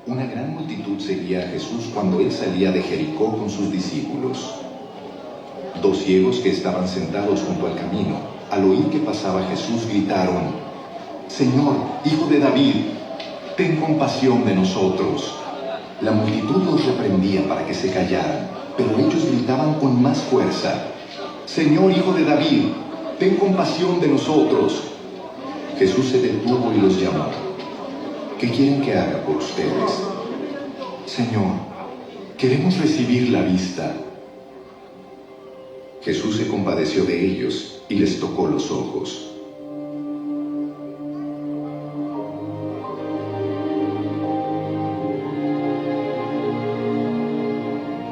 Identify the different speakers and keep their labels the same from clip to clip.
Speaker 1: Una gran multitud seguía a Jesús cuando él salía de Jericó con sus discípulos. Dos ciegos que estaban sentados junto al camino, al oír que pasaba Jesús, gritaron: «Señor, Hijo de David, ten compasión de nosotros». La multitud los reprendía para que se callaran, pero ellos gritaban con más fuerza: «Señor, Hijo de David, ten compasión de nosotros». Jesús se detuvo y los llamó: «¿Qué quieren que haga por ustedes?». «Señor, queremos recibir la vista». Jesús se compadeció de ellos y les tocó los ojos.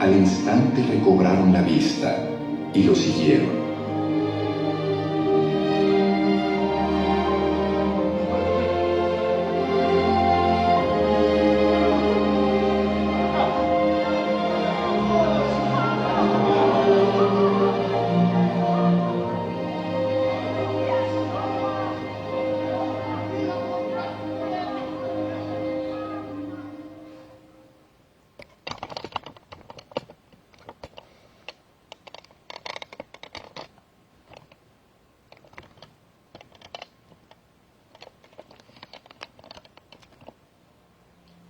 Speaker 1: Al instante recobraron la vista y lo siguieron.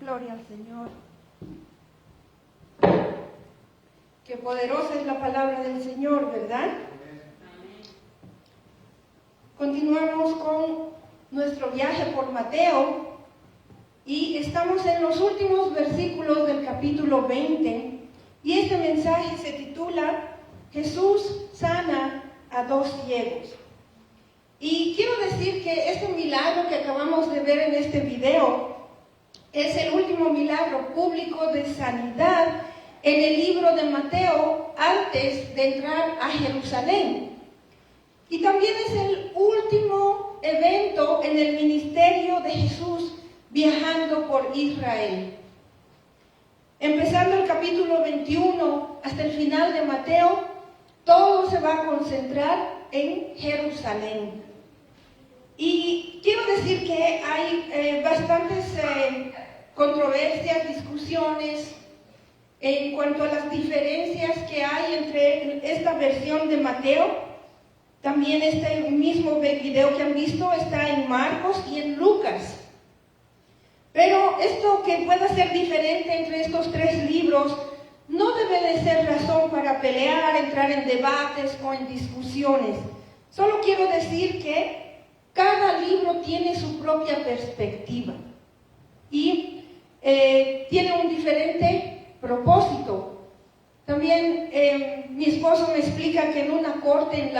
Speaker 2: Gloria al Señor. Qué poderosa es la palabra del Señor, ¿verdad? Continuamos con nuestro viaje por Mateo y estamos en los últimos versículos del capítulo 20 y este mensaje se titula Jesús sana a dos ciegos. Y quiero decir que este milagro que acabamos de ver en este video es el último milagro público de sanidad en el libro de Mateo antes de entrar a Jerusalén. Y también es el último evento en el ministerio de Jesús viajando por Israel. Empezando el capítulo 21 hasta el final de Mateo, todo se va a concentrar en Jerusalén. Y quiero decir que hay bastantes controversias, discusiones en cuanto a las diferencias que hay entre esta versión de Mateo. También este mismo video que han visto está en Marcos y en Lucas. Pero esto que pueda ser diferente entre estos tres libros no debe de ser razón para pelear, entrar en debates o en discusiones. Solo quiero decir que cada libro tiene su propia perspectiva y tiene un diferente propósito. También mi esposo me explica que en una corte,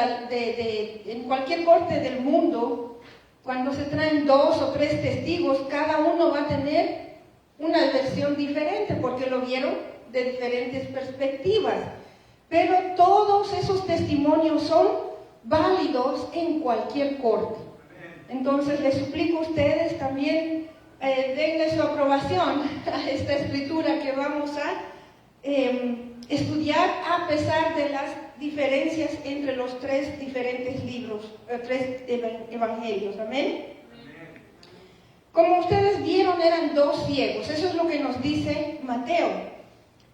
Speaker 2: en cualquier corte del mundo, cuando se traen 2 o 3 testigos, cada uno va a tener una versión diferente porque lo vieron de diferentes perspectivas. Pero todos esos testimonios son válidos en cualquier corte. Entonces les suplico a ustedes también denle su aprobación a esta escritura que vamos a estudiar a pesar de las diferencias entre los 3 diferentes libros, 3 evangelios. Amén. Como ustedes vieron, eran 2 ciegos, eso es lo que nos dice Mateo.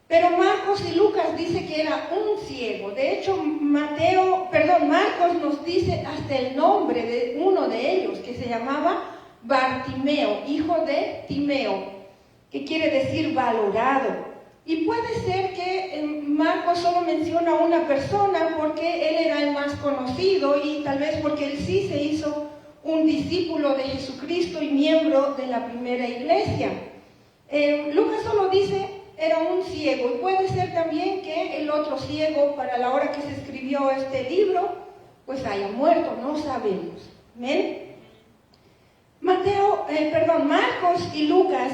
Speaker 2: Pero Marcos y Lucas dice que era un ciego. De hecho, Marcos nos dice hasta el nombre de uno de ellos, que se llamaba Bartimeo, hijo de Timeo, que quiere decir valorado. Y puede ser que Marcos solo menciona a una persona porque él era el más conocido y tal vez porque él sí se hizo un discípulo de Jesucristo y miembro de la primera iglesia. Lucas solo dice era un ciego, y puede ser también que el otro ciego, para la hora que se escribió este libro, pues haya muerto, no sabemos. ¿Amén? Marcos y Lucas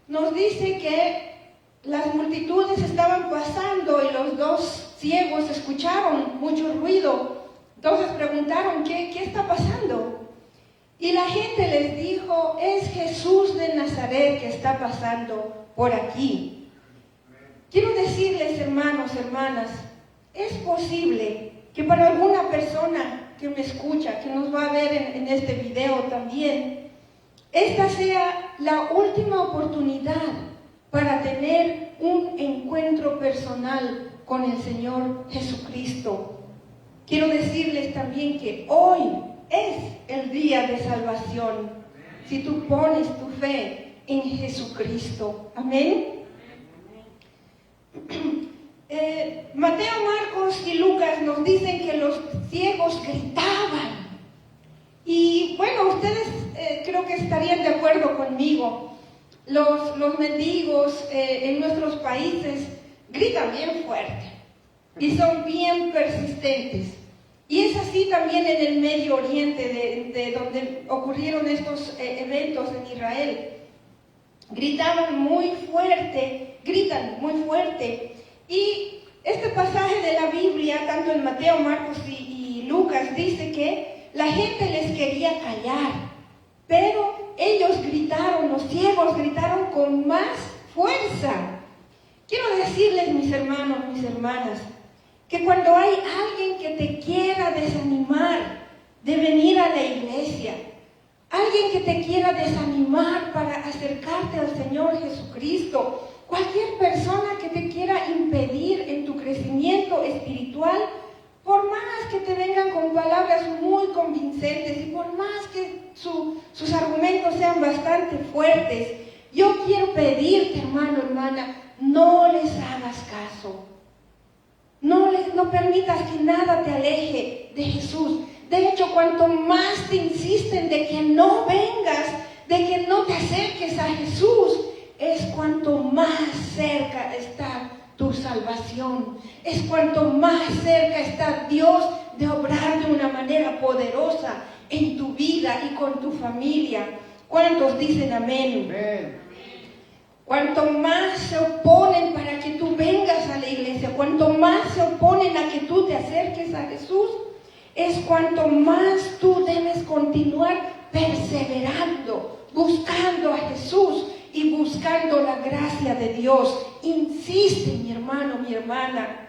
Speaker 2: nos dice que las multitudes estaban pasando y los 2 ciegos escucharon mucho ruido. Entonces preguntaron, ¿qué está pasando? Y la gente les dijo, es Jesús de Nazaret que está pasando por aquí. Quiero decirles, hermanos, hermanas, es posible que para alguna persona que me escucha, que nos va a ver en este video también, esta sea la última oportunidad para tener un encuentro personal con el Señor Jesucristo. Quiero decirles también que hoy es el día de salvación, si tú pones tu fe en Jesucristo. Amén. Mateo, Marcos y Lucas nos dicen que los ciegos gritaban. Y bueno, ustedes creo que estarían de acuerdo conmigo. Los mendigos en nuestros países gritan bien fuerte y son bien persistentes. Y es así también en el Medio Oriente, de donde ocurrieron estos eventos en Israel. Gritaban muy fuerte, gritan muy fuerte. Y este pasaje de la Biblia, tanto en Mateo, Marcos y Lucas, dice que la gente les quería callar, pero ellos gritaron, los ciegos gritaron con más fuerza. Quiero decirles, mis hermanos, mis hermanas, que cuando hay alguien que te quiera desanimar de venir a la iglesia, alguien que te quiera desanimar para acercarte al Señor Jesucristo, cualquier persona que te quiera impedir en tu crecimiento espiritual, por más que te vengan con palabras muy convincentes y por más que sus argumentos sean bastante fuertes, yo quiero pedirte, hermano, hermana, no les hagas caso. No permitas que nada te aleje de Jesús. De hecho, cuanto más te insisten de que no vengas, de que no te acerques a Jesús, es cuanto más cerca está tu salvación. Es cuanto más cerca está Dios de obrar de una manera poderosa en tu vida y con tu familia. ¿Cuántos dicen amén? Amén. Cuanto más se oponen para que tú vengas a la iglesia, cuanto más se oponen a que tú te acerques a Jesús, es cuanto más tú debes continuar perseverando, buscando a Jesús y buscando la gracia de Dios. Insiste, mi hermano, mi hermana.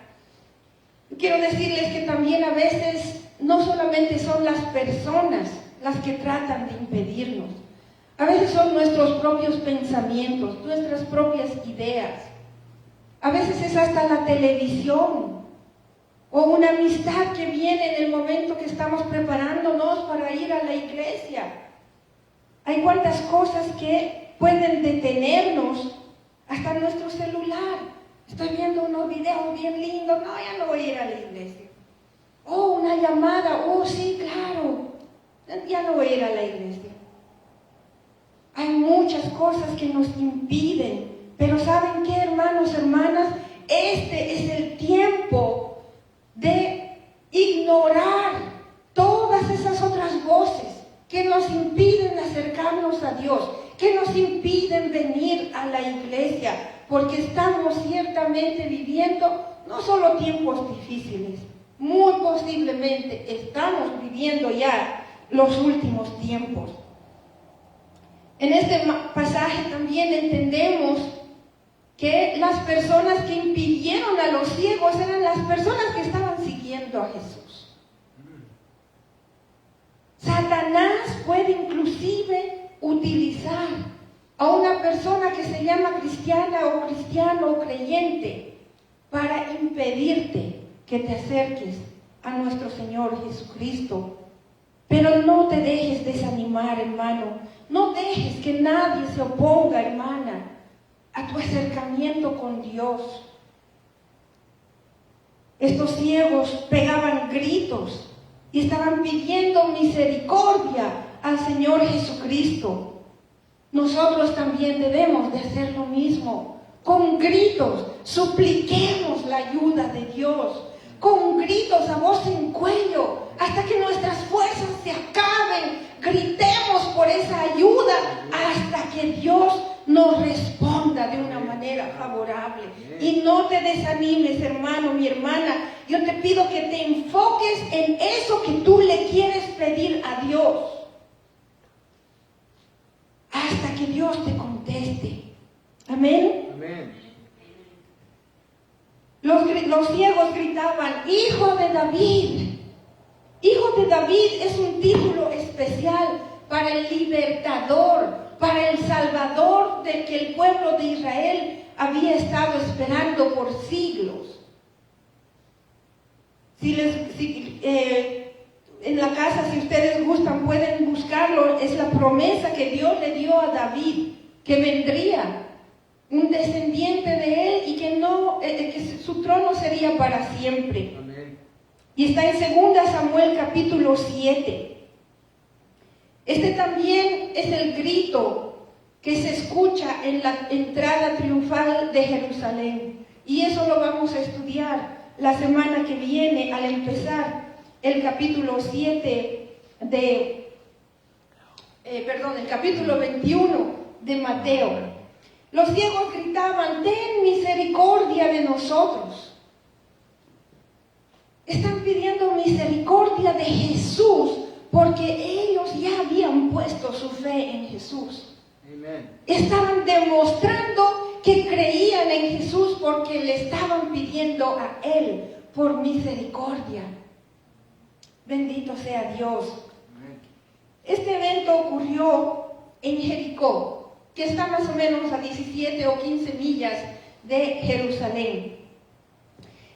Speaker 2: Quiero decirles que también a veces no solamente son las personas las que tratan de impedirnos. A veces son nuestros propios pensamientos, nuestras propias ideas. A veces es hasta la televisión o una amistad que viene en el momento que estamos preparándonos para ir a la iglesia. Hay cuantas cosas que pueden detenernos, hasta nuestro celular. Estoy viendo unos videos bien lindos, no, ya no voy a ir a la iglesia. Oh, una llamada, oh sí, claro, ya no voy a ir a la iglesia. Hay muchas cosas que nos impiden, pero ¿saben qué, hermanos, hermanas? Este es el tiempo de ignorar todas esas otras voces que nos impiden acercarnos a Dios, que nos impiden venir a la iglesia, porque estamos ciertamente viviendo no solo tiempos difíciles, muy posiblemente estamos viviendo ya los últimos tiempos. En este pasaje también entendemos que las personas que impidieron a los ciegos eran las personas que estaban siguiendo a Jesús. Satanás puede inclusive utilizar a una persona que se llama cristiana o cristiano o creyente para impedirte que te acerques a nuestro Señor Jesucristo. Pero no te dejes desanimar, hermano. No dejes que nadie se oponga, hermana, a tu acercamiento con Dios. Estos ciegos pegaban gritos y estaban pidiendo misericordia al Señor Jesucristo. Nosotros también debemos de hacer lo mismo. Con gritos, supliquemos la ayuda de Dios. Con gritos a voz en cuello, hasta que nuestras fuerzas se acaben. Gritemos por esa ayuda hasta que Dios nos responda de una manera favorable. Y no te desanimes, hermano, mi hermana. Yo te pido que te enfoques en eso que tú le quieres pedir a Dios, hasta que Dios te conteste. Amén.
Speaker 3: Amén.
Speaker 2: Los ciegos gritaban: Hijo de David, Hijo Hijo de David es un título especial para el libertador, para el Salvador del que el pueblo de Israel había estado esperando por siglos. En la casa, si ustedes gustan, pueden buscarlo. Es la promesa que Dios le dio a David, que vendría un descendiente de él y que su trono sería para siempre.
Speaker 3: Amén.
Speaker 2: Y está en 2 Samuel capítulo 7. Este también es el grito que se escucha en la entrada triunfal de Jerusalén. Y eso lo vamos a estudiar la semana que viene al empezar el capítulo 7 el capítulo 21 de Mateo. Los ciegos gritaban: ten misericordia de nosotros. Están pidiendo misericordia de Jesús porque ellos ya habían puesto su fe en Jesús.
Speaker 3: Amen.
Speaker 2: Estaban demostrando que creían en Jesús porque le estaban pidiendo a Él por misericordia. Bendito sea Dios.
Speaker 3: Amén.
Speaker 2: Este evento ocurrió en Jericó, que está más o menos a 17 o 15 millas de Jerusalén.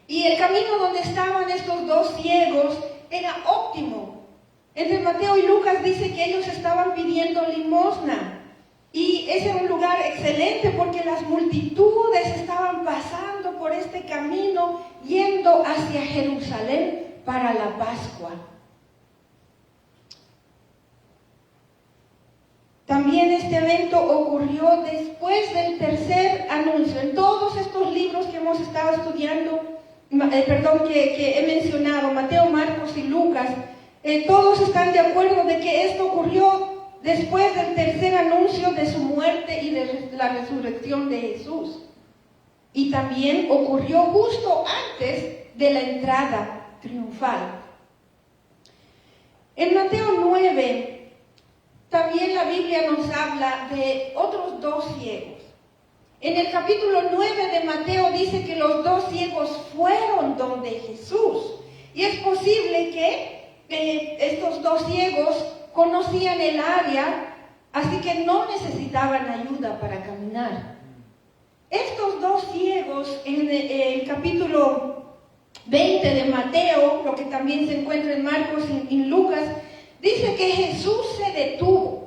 Speaker 2: Y el camino donde estaban estos dos ciegos era óptimo. Entre Mateo y Lucas dice que ellos estaban pidiendo limosna. Y ese era un lugar excelente porque las multitudes estaban pasando por este camino yendo hacia Jerusalén para la Pascua. También este evento ocurrió después del tercer anuncio. En todos estos libros que hemos estado estudiando, que he mencionado, Mateo, Marcos y Lucas, todos están de acuerdo de que esto ocurrió después del tercer anuncio de su muerte y de la resurrección de Jesús. Y también ocurrió justo antes de la entrada triunfal. En Mateo 9, también la Biblia nos habla de otros dos ciegos. En el capítulo 9 de Mateo dice que los dos ciegos fueron donde Jesús. Y es posible que estos dos ciegos conocían el área, así que no necesitaban ayuda para caminar. Estos dos ciegos, en el capítulo 20 de Mateo, lo que también se encuentra en Marcos y en Lucas, dice que Jesús se detuvo.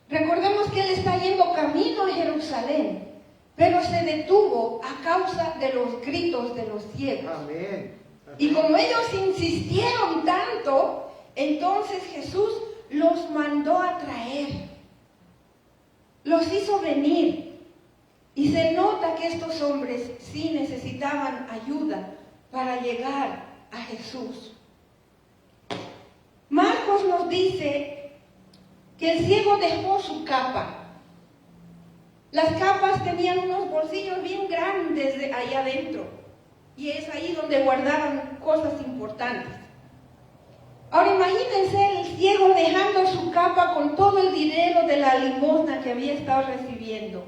Speaker 2: Recordemos que Él está yendo camino a Jerusalén, pero se detuvo a causa de los gritos de los ciegos.
Speaker 3: Amén.
Speaker 2: Y como ellos insistieron tanto, entonces Jesús los mandó a traer. Los hizo venir. Y se nota que estos hombres sí necesitaban ayuda para llegar a Jesús. Marcos nos dice que el ciego dejó su capa. Las capas tenían unos bolsillos bien grandes ahí adentro. Y es ahí donde guardaban cosas importantes. Ahora imagínense el ciego dejando su capa con todo el dinero de la limosna que había estado recibiendo.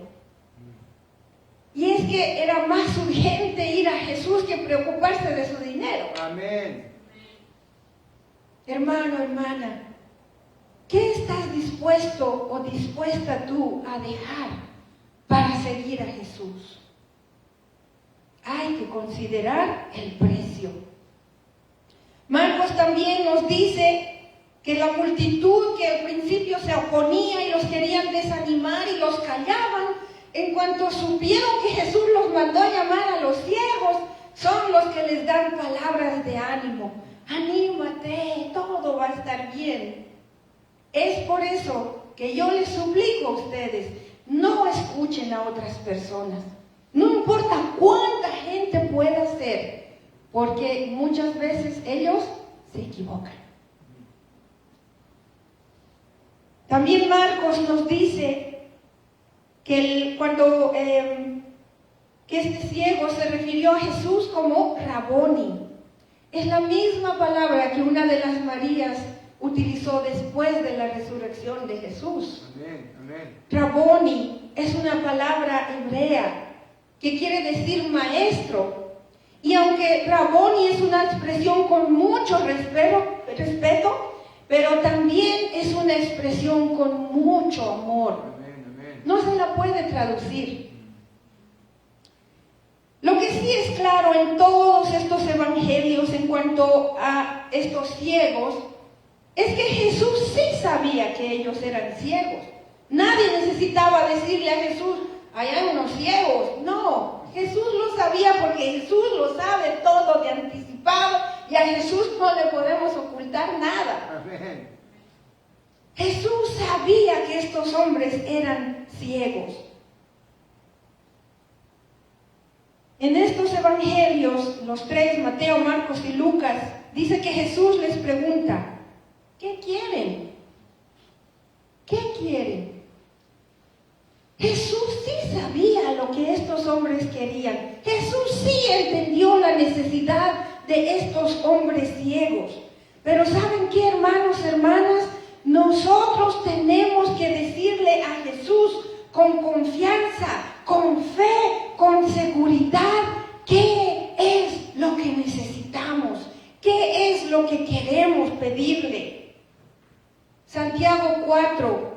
Speaker 2: Y es que era más urgente ir a Jesús que preocuparse de su dinero.
Speaker 3: Amén.
Speaker 2: Hermano, hermana, ¿qué estás dispuesto o dispuesta tú a dejar para seguir a Jesús? Hay que considerar el precio. Marcos también nos dice que la multitud que al principio se oponía y los querían desanimar y los callaban, en cuanto supieron que Jesús los mandó a llamar a los ciegos, son los que les dan palabras de ánimo. Anímate, todo va a estar bien. Es por eso que yo les suplico a ustedes, no escuchen a otras personas. No importa cuánta gente pueda ser, porque muchas veces ellos se equivocan. También Marcos nos dice que que este ciego se refirió a Jesús como Raboni. Es la misma palabra que una de las Marías utilizó después de la resurrección de Jesús.
Speaker 3: Amén. Amén.
Speaker 2: Raboni es una palabra hebrea que quiere decir maestro. Y aunque Raboni es una expresión con mucho respeto, pero también es una expresión con mucho amor. No se la puede traducir. Lo que sí es claro en todos estos evangelios en cuanto a estos ciegos, es que Jesús sí sabía que ellos eran ciegos. Nadie necesitaba decirle a Jesús, ahí hay unos ciegos. No, Jesús lo sabía porque Jesús lo sabe todo de anticipado y a Jesús no le podemos ocultar nada. Amén. Jesús sabía que estos hombres eran ciegos. En estos evangelios, los tres, Mateo, Marcos y Lucas, dice que Jesús les pregunta, ¿qué quieren? ¿Qué quieren? Jesús sí sabía lo que estos hombres querían. Jesús sí entendió la necesidad de estos hombres ciegos. Pero ¿saben qué, hermanos, hermanas? Nosotros tenemos que decirle a Jesús con confianza, con fe, con seguridad, qué es lo que necesitamos, qué es lo que queremos pedirle. Santiago 4,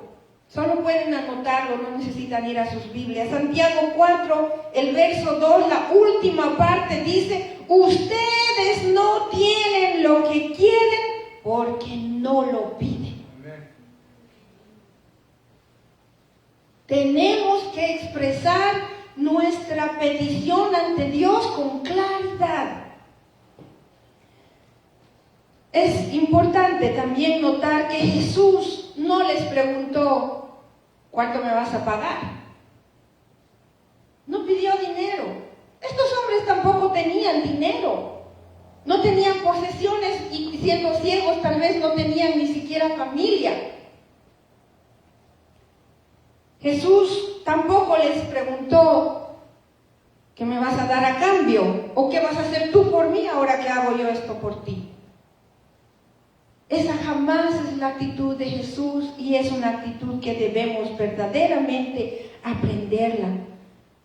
Speaker 2: solo pueden anotarlo, no necesitan ir a sus Biblias. Santiago 4, el verso 2, la última parte dice, ustedes no tienen lo que quieren porque no lo piden. Tenemos que expresar nuestra petición ante Dios con claridad. Es importante también notar que Jesús no les preguntó, ¿cuánto me vas a pagar? No pidió dinero. Estos hombres tampoco tenían dinero. No tenían posesiones y siendo ciegos tal vez no tenían ni siquiera familia. Jesús tampoco les preguntó, ¿qué me vas a dar a cambio? ¿O qué vas a hacer tú por mí ahora que hago yo esto por ti? Esa jamás es la actitud de Jesús y es una actitud que debemos verdaderamente aprenderla.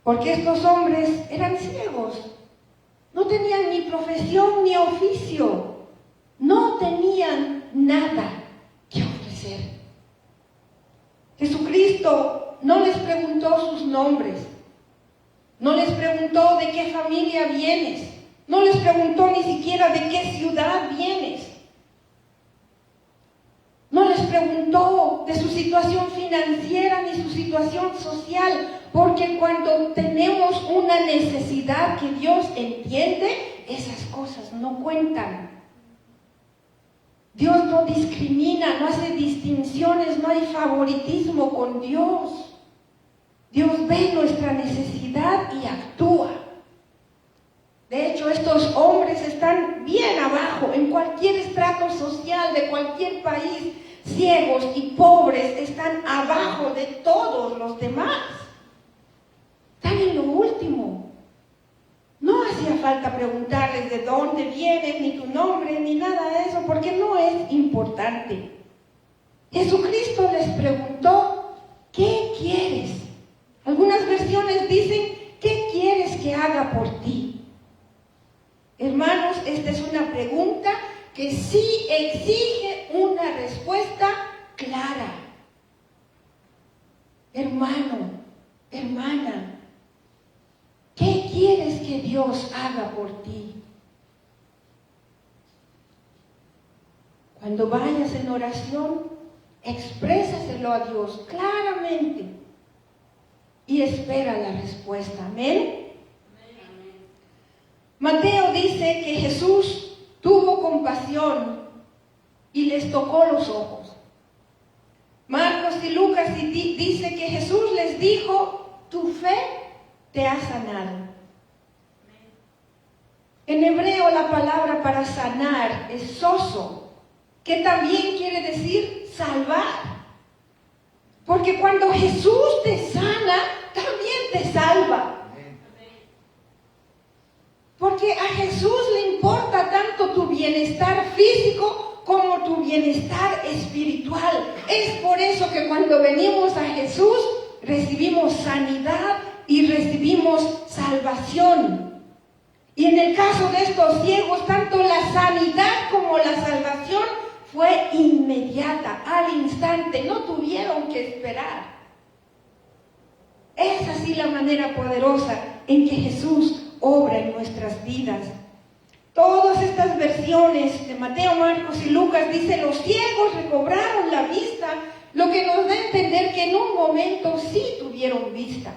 Speaker 2: Porque estos hombres eran ciegos, no tenían ni profesión ni oficio, no tenían nada que ofrecer. Jesucristo no les preguntó sus nombres, no les preguntó de qué familia vienes, no les preguntó ni siquiera de qué ciudad vienes, no les preguntó de su situación financiera ni su situación social, porque cuando tenemos una necesidad que Dios entiende, esas cosas no cuentan. Dios no discrimina, no hace distinciones, no hay favoritismo con Dios. Dios ve nuestra necesidad y actúa. De hecho, estos hombres están bien abajo, en cualquier estrato social de cualquier país, ciegos y pobres están abajo de todos los demás. Están en lo último. No hacía falta preguntarles de dónde vienes, ni tu nombre, ni nada de eso, porque no es importante. Jesucristo les preguntó, ¿qué quieres? Algunas versiones dicen, ¿qué quieres que haga por ti? Hermanos, esta es una pregunta que sí exige una respuesta clara. Hermano, hermana, ¿qué quieres que Dios haga por ti? Cuando vayas en oración, exprésaselo a Dios claramente y espera la respuesta. Amén. Mateo dice que Jesús tuvo compasión y les tocó los ojos. Marcos y Lucas dice que Jesús les dijo, tu fe te ha sanado. En hebreo la palabra para sanar es sozo, que también quiere decir salvar. Porque cuando Jesús te sana, también te salva. Porque a Jesús le importa tanto tu bienestar físico como tu bienestar espiritual. Es por eso que cuando venimos a Jesús, recibimos sanidad y recibimos salvación. Y en el caso de estos ciegos, tanto la sanidad como la salvación fue inmediata, al instante, no tuvieron que esperar. Es así la manera poderosa en que Jesús obra en nuestras vidas. Todas estas versiones de Mateo, Marcos y Lucas dice: los ciegos recobraron la vista, lo que nos da a entender que en un momento sí tuvieron vista.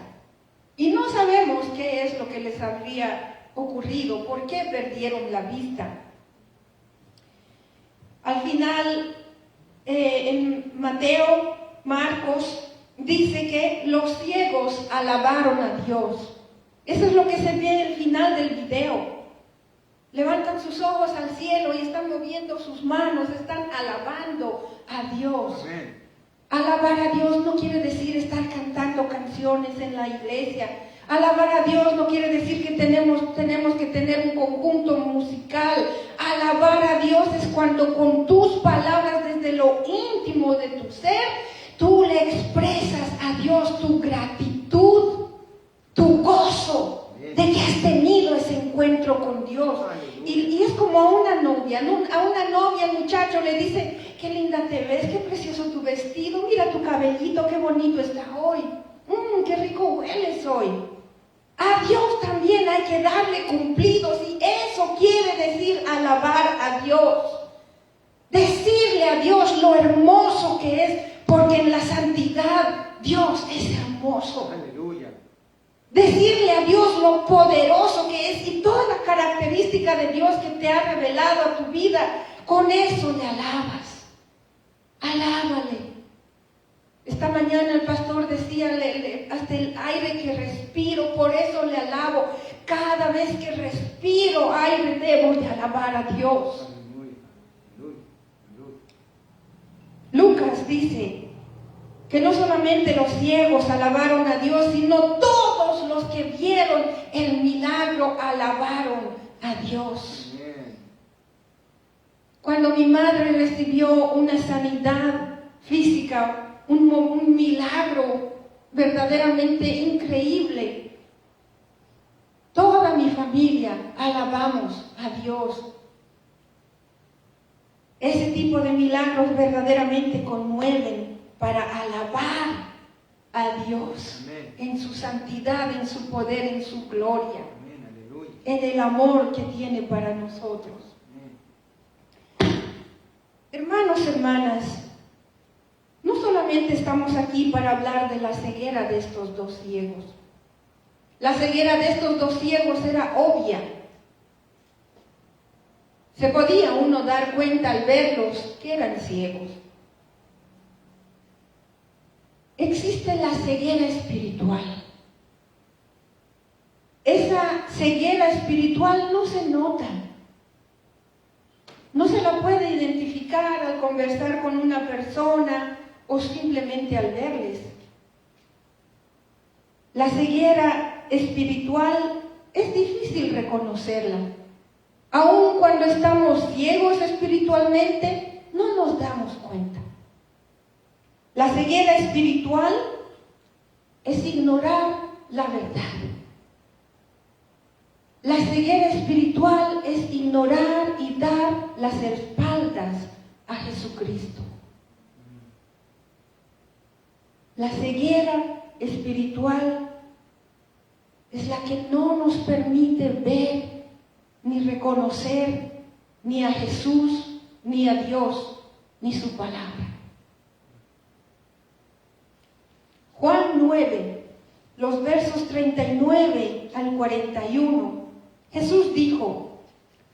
Speaker 2: Y no sabemos qué es lo que les habría ocurrido, por qué perdieron la vista. Al final, en Mateo, Marcos, dice que los ciegos alabaron a Dios. Eso es lo que se ve al final del video. Levantan sus ojos al cielo y están moviendo sus manos, están alabando a Dios. Amén. Alabar a Dios no quiere decir estar cantando canciones en la iglesia. Alabar a Dios no quiere decir que tenemos que tener un conjunto musical. Alabar a Dios es cuando con tus palabras desde lo íntimo de tu ser, tú le expresas a Dios tu gratitud, tu gozo de que has tenido ese encuentro con Dios. Y es como a una novia, el muchacho le dice: qué linda te ves, qué precioso tu vestido, mira tu cabellito, qué bonito está hoy, qué rico hueles hoy. A Dios también hay que darle cumplidos, y eso quiere decir alabar a Dios. Decirle a Dios lo hermoso que es, porque en la santidad Dios es hermoso. Aleluya. Decirle a Dios lo poderoso que es y toda la característica de Dios que te ha revelado a tu vida, con eso le alabas. Alábale. Esta mañana el pastor decía: hasta el aire que respiro, por eso le alabo. Cada vez que respiro aire, debo de alabar a Dios. Lucas dice que no solamente los ciegos alabaron a Dios, sino todos los que vieron el milagro alabaron a Dios. Cuando mi madre recibió una sanidad física, un milagro verdaderamente increíble, toda mi familia alabamos a Dios. Ese tipo de milagros verdaderamente conmueven para alabar a Dios. Amén. En su santidad, en su poder, en su gloria. Amén. En el amor que tiene para nosotros. Amén. Hermanos, hermanas, no solamente estamos aquí para hablar de la ceguera de estos dos ciegos. La ceguera de estos dos ciegos era obvia. Se podía uno dar cuenta al verlos que eran ciegos. Existe la ceguera espiritual. Esa ceguera espiritual no se nota. No se la puede identificar al conversar con una persona o simplemente al verles. La ceguera espiritual es difícil reconocerla. Aun cuando estamos ciegos espiritualmente, no nos damos cuenta. La ceguera espiritual es ignorar la verdad. La ceguera espiritual es ignorar y dar las espaldas a Jesucristo. La ceguera espiritual es la que no nos permite ver ni reconocer ni a Jesús, ni a Dios, ni su palabra. Juan 9, los versos 39 al 41, Jesús dijo: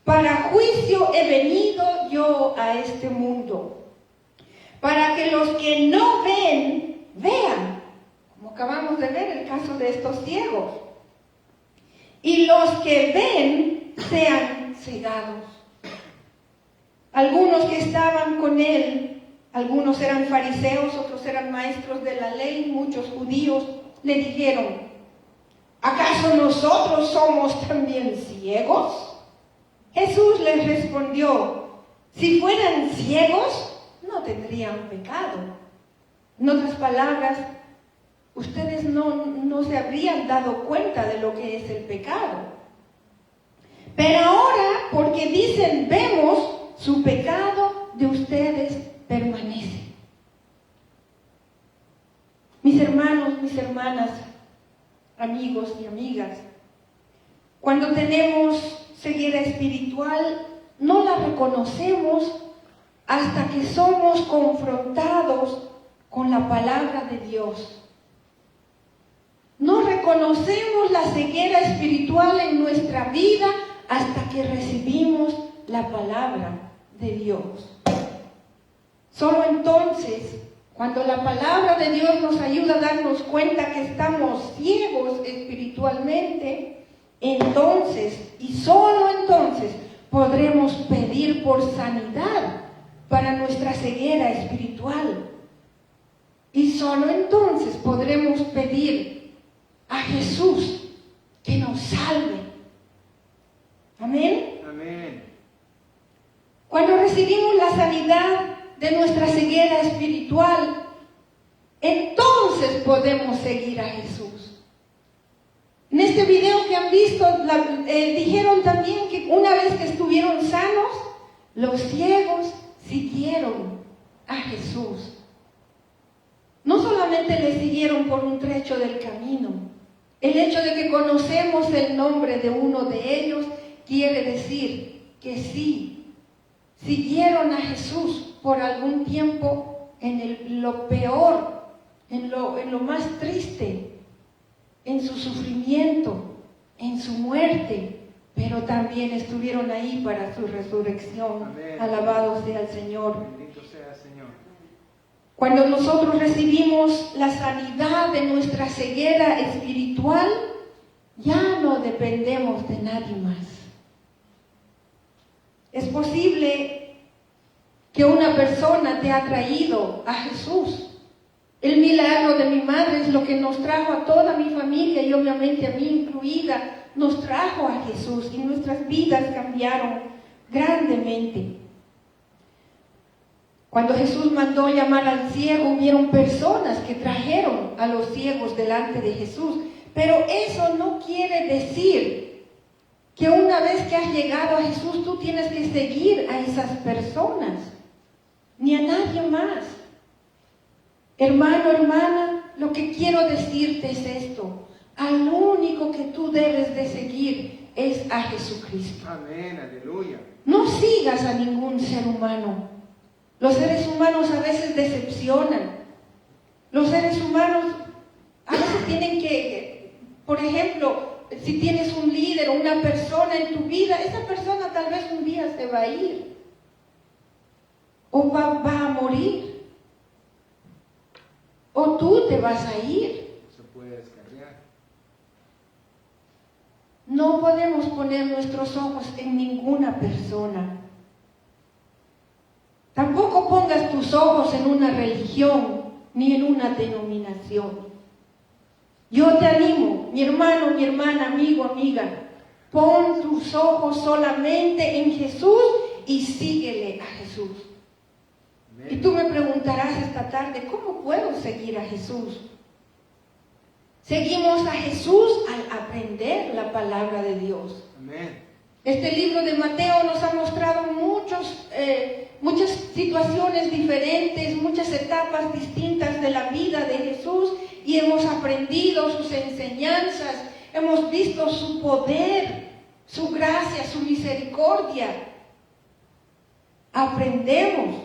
Speaker 2: para juicio he venido yo a este mundo, para que los que no ven, vean, como acabamos de ver el caso de estos ciegos, y los que ven sean cegados. Algunos que estaban con él, algunos eran fariseos, otros eran maestros de la ley, muchos judíos, le dijeron: ¿acaso nosotros somos también ciegos? Jesús les respondió: si fueran ciegos, no tendrían pecado. En otras palabras, ustedes no se habrían dado cuenta de lo que es el pecado. Pero ahora, porque dicen, vemos, su pecado de ustedes permanece. Mis hermanos, mis hermanas, amigos y amigas, cuando tenemos ceguera espiritual, no la reconocemos hasta que somos confrontados con la palabra de Dios. No reconocemos la ceguera espiritual en nuestra vida hasta que recibimos la palabra de Dios. Solo entonces, cuando la palabra de Dios nos ayuda a darnos cuenta que estamos ciegos espiritualmente, entonces, y solo entonces, podremos pedir por sanidad para nuestra ceguera espiritual. Y solo entonces podremos pedir a Jesús que nos salve. Amén.
Speaker 3: Amén.
Speaker 2: Cuando recibimos la sanidad de nuestra ceguera espiritual, entonces podemos seguir a Jesús. En este video que han visto, dijeron también que una vez que estuvieron sanos, los ciegos siguieron a Jesús. No solamente le siguieron por un trecho del camino. El hecho de que conocemos el nombre de uno de ellos quiere decir que sí, siguieron a Jesús por algún tiempo en lo peor, en lo más triste, en su sufrimiento, en su muerte, pero también estuvieron ahí para su resurrección.
Speaker 3: Amén.
Speaker 2: Alabado sea el Señor.
Speaker 3: Bendito sea el Señor.
Speaker 2: Cuando nosotros recibimos la sanidad de nuestra ceguera espiritual, ya no dependemos de nadie más. Es posible que una persona te ha traído a Jesús. El milagro de mi madre es lo que nos trajo a toda mi familia y obviamente a mí incluida, nos trajo a Jesús y nuestras vidas cambiaron grandemente. Cuando Jesús mandó llamar al ciego, hubieron personas que trajeron a los ciegos delante de Jesús. Pero eso no quiere decir que una vez que has llegado a Jesús, tú tienes que seguir a esas personas, ni a nadie más. Hermano, hermana, lo que quiero decirte es esto. Al único que tú debes de seguir es a Jesucristo.
Speaker 3: Amén, aleluya.
Speaker 2: No sigas a ningún ser humano. Los seres humanos a veces decepcionan. Los seres humanos a veces tienen que, por ejemplo, si tienes un líder o una persona en tu vida, esa persona tal vez un día se va a ir o va a morir o tú te vas a ir.
Speaker 3: Se puede descarriar.
Speaker 2: No podemos poner nuestros ojos en ninguna persona. Tampoco pongas tus ojos en una religión ni en una denominación. Yo te animo, mi hermano, mi hermana, amigo, amiga, pon tus ojos solamente en Jesús y síguele a Jesús.
Speaker 3: Amén.
Speaker 2: Y tú me preguntarás esta tarde, ¿cómo puedo seguir a Jesús? Seguimos a Jesús al aprender la palabra de Dios.
Speaker 3: Amén.
Speaker 2: Este libro de Mateo nos ha mostrado muchas situaciones diferentes, muchas etapas distintas de la vida de Jesús y hemos aprendido sus enseñanzas, hemos visto su poder, su gracia, su misericordia. Aprendemos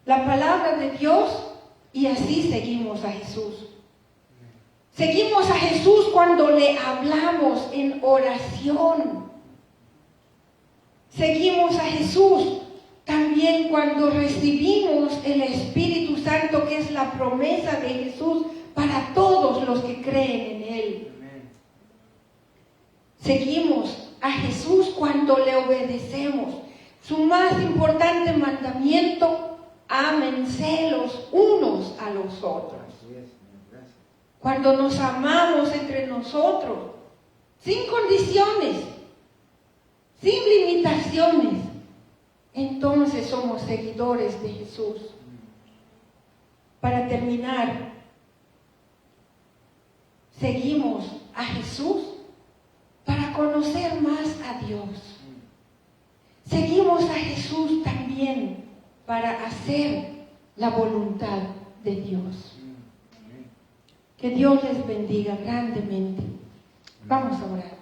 Speaker 2: la palabra de Dios y así seguimos a Jesús. Seguimos a Jesús cuando le hablamos en oración. Seguimos a Jesús también cuando recibimos el Espíritu Santo, que es la promesa de Jesús para todos los que creen en Él.
Speaker 3: Amén.
Speaker 2: Seguimos a Jesús cuando le obedecemos. Su más importante mandamiento, ámense los unos a los otros.
Speaker 3: Así es, Señor. Gracias.
Speaker 2: Cuando nos amamos entre nosotros, sin condiciones, sin limitaciones, entonces somos seguidores de Jesús. Para terminar, seguimos a Jesús para conocer más a Dios. Seguimos a Jesús también para hacer la voluntad de Dios. Que Dios les bendiga grandemente. Vamos a orar.